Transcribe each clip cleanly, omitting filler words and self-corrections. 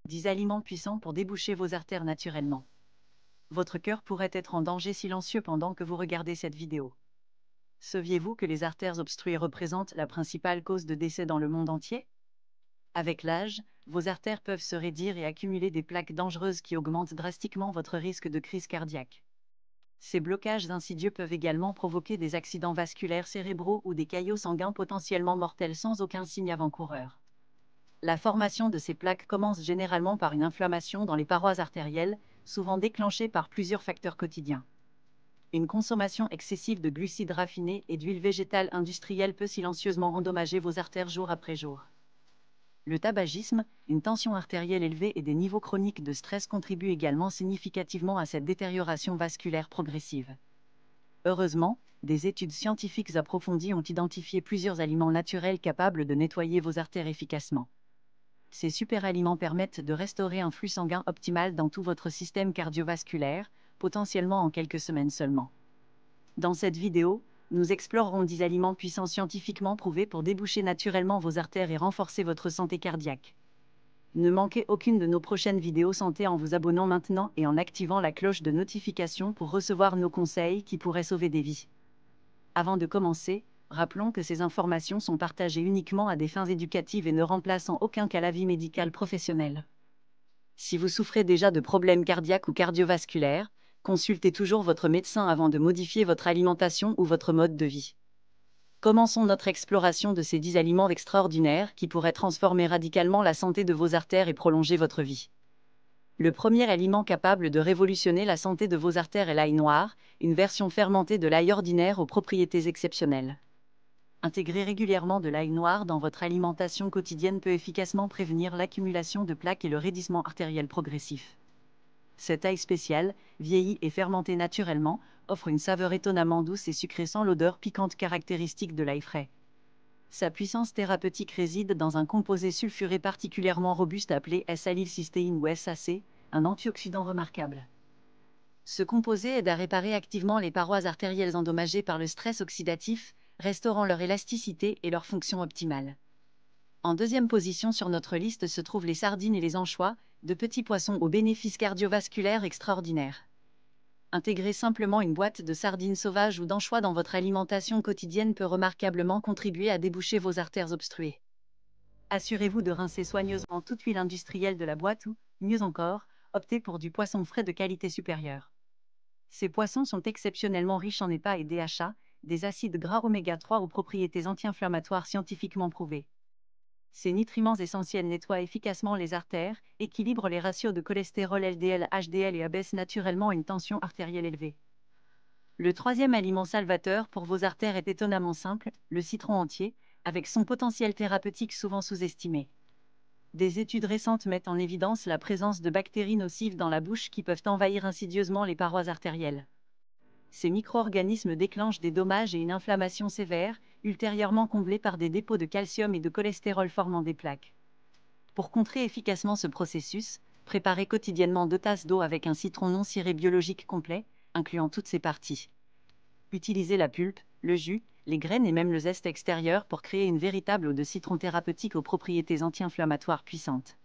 10 aliments puissants pour déboucher vos artères naturellement. Votre cœur pourrait être en danger silencieux pendant que vous regardez cette vidéo. Saviez-vous que les artères obstruées représentent la principale cause de décès dans le monde entier? Avec l'âge, vos artères peuvent se raidir et accumuler des plaques dangereuses qui augmentent drastiquement votre risque de crise cardiaque. Ces blocages insidieux peuvent également provoquer des accidents vasculaires cérébraux ou des caillots sanguins potentiellement mortels sans aucun signe avant-coureur. La formation de ces plaques commence généralement par une inflammation dans les parois artérielles, souvent déclenchée par plusieurs facteurs quotidiens. Une consommation excessive de glucides raffinés et d'huile végétale industrielle peut silencieusement endommager vos artères jour après jour. Le tabagisme, une tension artérielle élevée et des niveaux chroniques de stress contribuent également significativement à cette détérioration vasculaire progressive. Heureusement, des études scientifiques approfondies ont identifié plusieurs aliments naturels capables de nettoyer vos artères efficacement. Ces superaliments permettent de restaurer un flux sanguin optimal dans tout votre système cardiovasculaire, potentiellement en quelques semaines seulement. Dans cette vidéo, nous explorerons 10 aliments puissants scientifiquement prouvés pour déboucher naturellement vos artères et renforcer votre santé cardiaque. Ne manquez aucune de nos prochaines vidéos santé en vous abonnant maintenant et en activant la cloche de notification pour recevoir nos conseils qui pourraient sauver des vies. Avant de commencer, rappelons que ces informations sont partagées uniquement à des fins éducatives et ne remplacent en aucun cas l'avis médical professionnel. Si vous souffrez déjà de problèmes cardiaques ou cardiovasculaires, consultez toujours votre médecin avant de modifier votre alimentation ou votre mode de vie. Commençons notre exploration de ces 10 aliments extraordinaires qui pourraient transformer radicalement la santé de vos artères et prolonger votre vie. Le premier aliment capable de révolutionner la santé de vos artères est l'ail noir, une version fermentée de l'ail ordinaire aux propriétés exceptionnelles. Intégrer régulièrement de l'ail noir dans votre alimentation quotidienne peut efficacement prévenir l'accumulation de plaques et le raidissement artériel progressif. Cet ail spécial, vieilli et fermenté naturellement, offre une saveur étonnamment douce et sucrée sans l'odeur piquante caractéristique de l'ail frais. Sa puissance thérapeutique réside dans un composé sulfuré particulièrement robuste appelé S-allylcystéine ou SAC, un antioxydant remarquable. Ce composé aide à réparer activement les parois artérielles endommagées par le stress oxydatif, restaurant leur élasticité et leur fonction optimale. En deuxième position sur notre liste se trouvent les sardines et les anchois, de petits poissons aux bénéfices cardiovasculaires extraordinaires. Intégrer simplement une boîte de sardines sauvages ou d'anchois dans votre alimentation quotidienne peut remarquablement contribuer à déboucher vos artères obstruées. Assurez-vous de rincer soigneusement toute huile industrielle de la boîte ou, mieux encore, optez pour du poisson frais de qualité supérieure. Ces poissons sont exceptionnellement riches en EPA et DHA, des acides gras oméga 3 aux propriétés anti-inflammatoires scientifiquement prouvées. Ces nutriments essentiels nettoient efficacement les artères, équilibrent les ratios de cholestérol LDL, HDL et abaissent naturellement une tension artérielle élevée. Le troisième aliment salvateur pour vos artères est étonnamment simple, le citron entier, avec son potentiel thérapeutique souvent sous-estimé. Des études récentes mettent en évidence la présence de bactéries nocives dans la bouche qui peuvent envahir insidieusement les parois artérielles. Ces micro-organismes déclenchent des dommages et une inflammation sévère, ultérieurement comblée par des dépôts de calcium et de cholestérol formant des plaques. Pour contrer efficacement ce processus, préparez quotidiennement 2 tasses d'eau avec un citron non ciré biologique complet, incluant toutes ses parties. Utilisez la pulpe, le jus, les graines et même le zeste extérieur pour créer une véritable eau de citron thérapeutique aux propriétés anti-inflammatoires puissantes.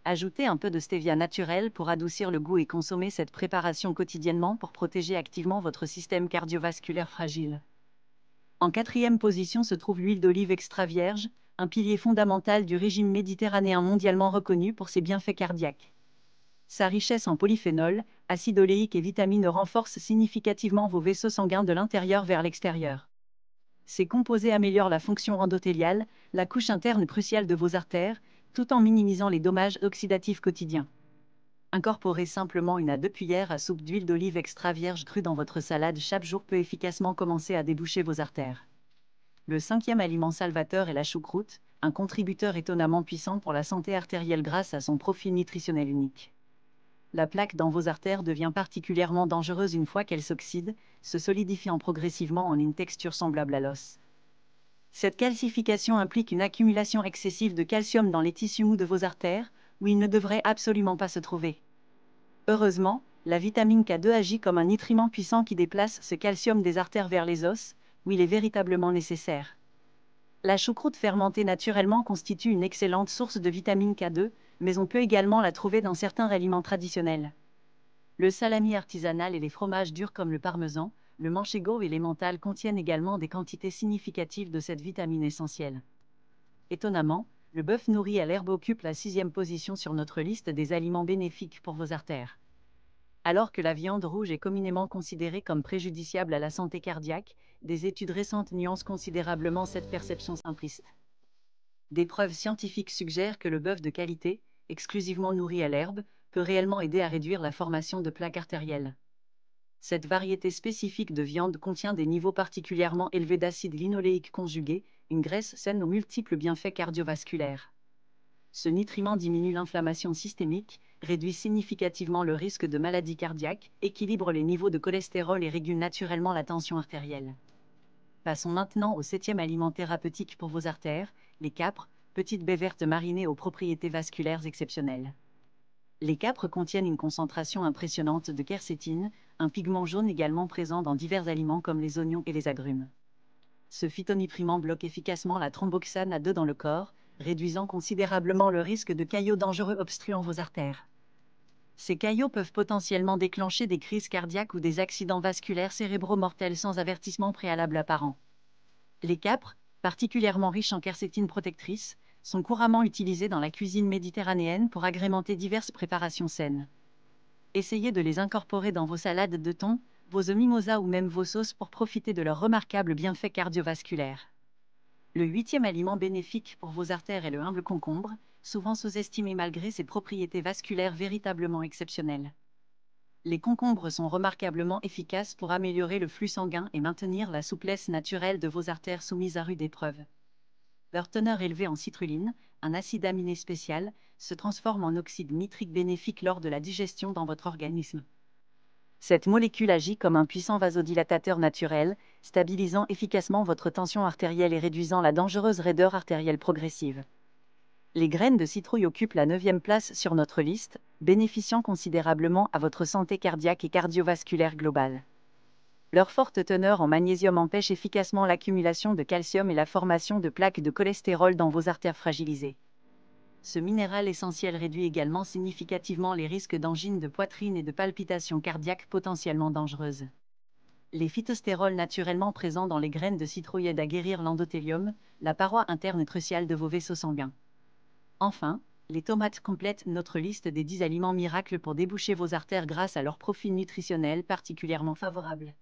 Ajoutez un peu de stevia naturel pour adoucir le goût et consommez cette préparation quotidiennement pour protéger activement votre système cardiovasculaire fragile. En quatrième position se trouve l'huile d'olive extra vierge, un pilier fondamental du régime méditerranéen mondialement reconnu pour ses bienfaits cardiaques. Sa richesse en polyphénols, acides oléiques et vitamines renforce significativement vos vaisseaux sanguins de l'intérieur vers l'extérieur. Ces composés améliorent la fonction endothéliale, la couche interne cruciale de vos artères, tout en minimisant les dommages oxydatifs quotidiens. Incorporez simplement 1 à 2 cuillères à soupe d'huile d'olive extra vierge crue dans votre salade chaque jour peut efficacement commencer à déboucher vos artères. Le cinquième aliment salvateur est la choucroute, un contributeur étonnamment puissant pour la santé artérielle grâce à son profil nutritionnel unique. La plaque dans vos artères devient particulièrement dangereuse une fois qu'elle s'oxyde, se solidifiant progressivement en une texture semblable à l'os. Cette calcification implique une accumulation excessive de calcium dans les tissus mous de vos artères, où il ne devrait absolument pas se trouver. Heureusement, la vitamine K2 agit comme un nutriment puissant qui déplace ce calcium des artères vers les os, où il est véritablement nécessaire. La choucroute fermentée naturellement constitue une excellente source de vitamine K2, mais on peut également la trouver dans certains aliments traditionnels. Le salami artisanal et les fromages durs comme le parmesan, le manchego et l'emmental contiennent également des quantités significatives de cette vitamine essentielle. Étonnamment, le bœuf nourri à l'herbe occupe la 6e position sur notre liste des aliments bénéfiques pour vos artères. Alors que la viande rouge est communément considérée comme préjudiciable à la santé cardiaque, des études récentes nuancent considérablement cette perception simpliste. Des preuves scientifiques suggèrent que le bœuf de qualité, exclusivement nourri à l'herbe, peut réellement aider à réduire la formation de plaques artérielles. Cette variété spécifique de viande contient des niveaux particulièrement élevés d'acide linoléique conjugué, une graisse saine aux multiples bienfaits cardiovasculaires. Ce nutriment diminue l'inflammation systémique, réduit significativement le risque de maladies cardiaques, équilibre les niveaux de cholestérol et régule naturellement la tension artérielle. Passons maintenant au 7e aliment thérapeutique pour vos artères, les capres, petites baies vertes marinées aux propriétés vasculaires exceptionnelles. Les capres contiennent une concentration impressionnante de quercétine, un pigment jaune également présent dans divers aliments comme les oignons et les agrumes. Ce phytonutriment bloque efficacement la thromboxane A2 dans le corps, réduisant considérablement le risque de caillots dangereux obstruant vos artères. Ces caillots peuvent potentiellement déclencher des crises cardiaques ou des accidents vasculaires cérébraux mortels sans avertissement préalable apparent. Les capres, particulièrement riches en quercétine protectrice, sont couramment utilisés dans la cuisine méditerranéenne pour agrémenter diverses préparations saines. Essayez de les incorporer dans vos salades de thon, vos mimosas ou même vos sauces pour profiter de leurs remarquables bienfaits cardiovasculaires. Le 8e aliment bénéfique pour vos artères est le humble concombre, souvent sous-estimé malgré ses propriétés vasculaires véritablement exceptionnelles. Les concombres sont remarquablement efficaces pour améliorer le flux sanguin et maintenir la souplesse naturelle de vos artères soumises à rude épreuve. Leur teneur élevée en citrulline, un acide aminé spécial, se transforme en oxyde nitrique bénéfique lors de la digestion dans votre organisme. Cette molécule agit comme un puissant vasodilatateur naturel, stabilisant efficacement votre tension artérielle et réduisant la dangereuse raideur artérielle progressive. Les graines de citrouille occupent la 9e place sur notre liste, bénéficiant considérablement à votre santé cardiaque et cardiovasculaire globale. Leur forte teneur en magnésium empêche efficacement l'accumulation de calcium et la formation de plaques de cholestérol dans vos artères fragilisées. Ce minéral essentiel réduit également significativement les risques d'angines de poitrine et de palpitations cardiaques potentiellement dangereuses. Les phytostérols naturellement présents dans les graines de citrouille aident à guérir l'endothélium, la paroi interne cruciale de vos vaisseaux sanguins. Enfin, les tomates complètent notre liste des 10 aliments miracles pour déboucher vos artères grâce à leur profil nutritionnel particulièrement favorable.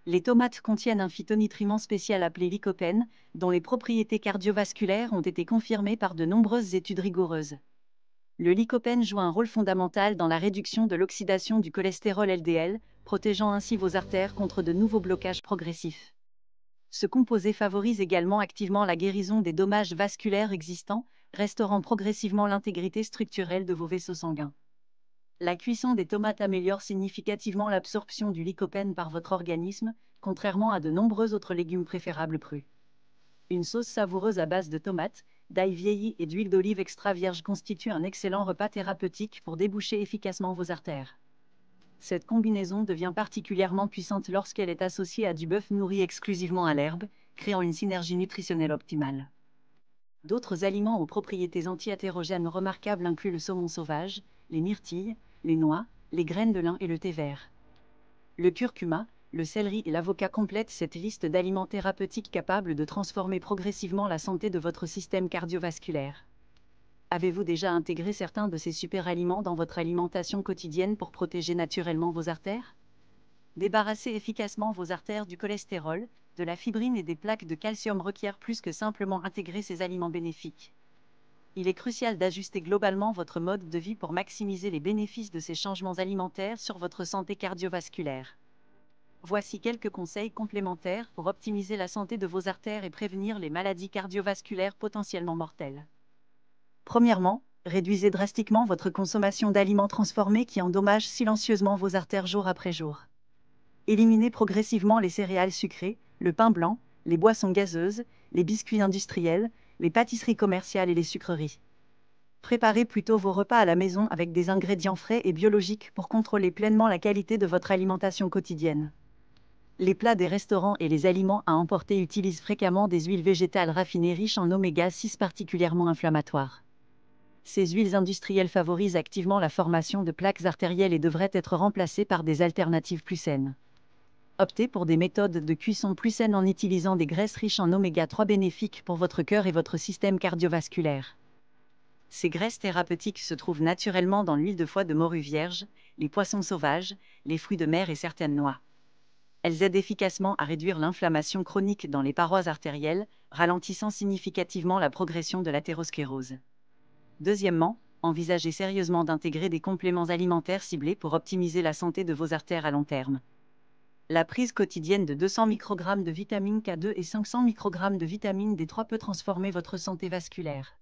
Les tomates contiennent un phytonutriment spécial appelé lycopène, dont les propriétés cardiovasculaires ont été confirmées par de nombreuses études rigoureuses. Le lycopène joue un rôle fondamental dans la réduction de l'oxydation du cholestérol LDL, protégeant ainsi vos artères contre de nouveaux blocages progressifs. Ce composé favorise également activement la guérison des dommages vasculaires existants, restaurant progressivement l'intégrité structurelle de vos vaisseaux sanguins. La cuisson des tomates améliore significativement l'absorption du lycopène par votre organisme, contrairement à de nombreux autres légumes préférables crus. Une sauce savoureuse à base de tomates, d'ail vieilli et d'huile d'olive extra vierge constitue un excellent repas thérapeutique pour déboucher efficacement vos artères. Cette combinaison devient particulièrement puissante lorsqu'elle est associée à du bœuf nourri exclusivement à l'herbe, créant une synergie nutritionnelle optimale. D'autres aliments aux propriétés anti-athérogènes remarquables incluent le saumon sauvage, les myrtilles, les noix, les graines de lin et le thé vert. Le curcuma, le céleri et l'avocat complètent cette liste d'aliments thérapeutiques capables de transformer progressivement la santé de votre système cardiovasculaire. Avez-vous déjà intégré certains de ces super aliments dans votre alimentation quotidienne pour protéger naturellement vos artères? Débarrasser efficacement vos artères du cholestérol, de la fibrine et des plaques de calcium requiert plus que simplement intégrer ces aliments bénéfiques. Il est crucial d'ajuster globalement votre mode de vie pour maximiser les bénéfices de ces changements alimentaires sur votre santé cardiovasculaire. Voici quelques conseils complémentaires pour optimiser la santé de vos artères et prévenir les maladies cardiovasculaires potentiellement mortelles. Premièrement, réduisez drastiquement votre consommation d'aliments transformés qui endommagent silencieusement vos artères jour après jour. Éliminez progressivement les céréales sucrées, le pain blanc, les boissons gazeuses, les biscuits industriels, les pâtisseries commerciales et les sucreries. Préparez plutôt vos repas à la maison avec des ingrédients frais et biologiques pour contrôler pleinement la qualité de votre alimentation quotidienne. Les plats des restaurants et les aliments à emporter utilisent fréquemment des huiles végétales raffinées riches en oméga 6 particulièrement inflammatoires. Ces huiles industrielles favorisent activement la formation de plaques artérielles et devraient être remplacées par des alternatives plus saines. Optez pour des méthodes de cuisson plus saines en utilisant des graisses riches en oméga 3 bénéfiques pour votre cœur et votre système cardiovasculaire. Ces graisses thérapeutiques se trouvent naturellement dans l'huile de foie de morue vierge, les poissons sauvages, les fruits de mer et certaines noix. Elles aident efficacement à réduire l'inflammation chronique dans les parois artérielles, ralentissant significativement la progression de l'athérosclérose. Deuxièmement, envisagez sérieusement d'intégrer des compléments alimentaires ciblés pour optimiser la santé de vos artères à long terme. La prise quotidienne de 200 microgrammes de vitamine K2 et 500 microgrammes de vitamine D3 peut transformer votre santé vasculaire.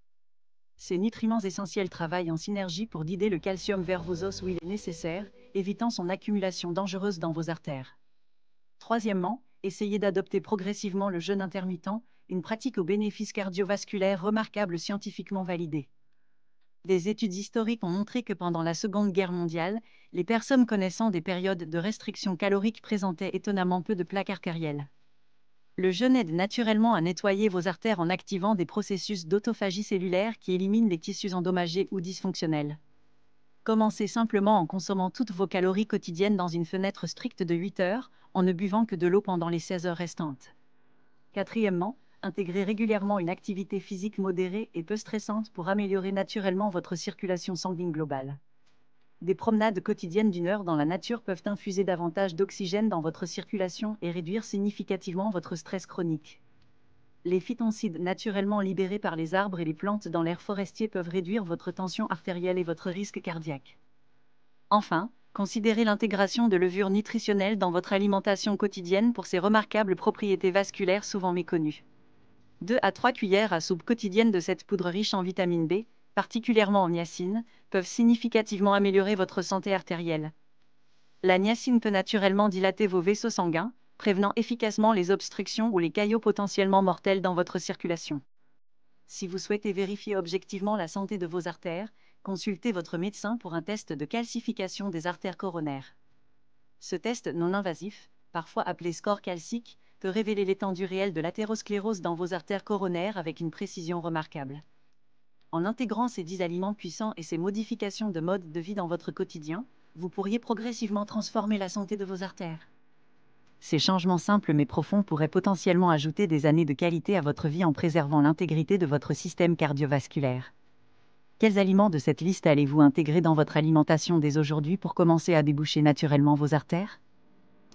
Ces nutriments essentiels travaillent en synergie pour guider le calcium vers vos os où il est nécessaire, évitant son accumulation dangereuse dans vos artères. Troisièmement, essayez d'adopter progressivement le jeûne intermittent, une pratique aux bénéfices cardiovasculaires remarquables scientifiquement validée. Des études historiques ont montré que pendant la Seconde Guerre mondiale, les personnes connaissant des périodes de restriction calorique présentaient étonnamment peu de plaques artérielles. Le jeûne aide naturellement à nettoyer vos artères en activant des processus d'autophagie cellulaire qui éliminent les tissus endommagés ou dysfonctionnels. Commencez simplement en consommant toutes vos calories quotidiennes dans une fenêtre stricte de 8 heures, en ne buvant que de l'eau pendant les 16 heures restantes. Quatrièmement, intégrez régulièrement une activité physique modérée et peu stressante pour améliorer naturellement votre circulation sanguine globale. Des promenades quotidiennes d'1 heure dans la nature peuvent infuser davantage d'oxygène dans votre circulation et réduire significativement votre stress chronique. Les phytoncides naturellement libérés par les arbres et les plantes dans l'air forestier peuvent réduire votre tension artérielle et votre risque cardiaque. Enfin, considérez l'intégration de levures nutritionnelles dans votre alimentation quotidienne pour ses remarquables propriétés vasculaires souvent méconnues. 2 à 3 cuillères à soupe quotidiennes de cette poudre riche en vitamine B, particulièrement en niacine, peuvent significativement améliorer votre santé artérielle. La niacine peut naturellement dilater vos vaisseaux sanguins, prévenant efficacement les obstructions ou les caillots potentiellement mortels dans votre circulation. Si vous souhaitez vérifier objectivement la santé de vos artères, consultez votre médecin pour un test de calcification des artères coronaires. Ce test non invasif, parfois appelé score calcique, peut révéler l'étendue réelle de l'athérosclérose dans vos artères coronaires avec une précision remarquable. En intégrant ces 10 aliments puissants et ces modifications de mode de vie dans votre quotidien, vous pourriez progressivement transformer la santé de vos artères. Ces changements simples mais profonds pourraient potentiellement ajouter des années de qualité à votre vie en préservant l'intégrité de votre système cardiovasculaire. Quels aliments de cette liste allez-vous intégrer dans votre alimentation dès aujourd'hui pour commencer à déboucher naturellement vos artères ?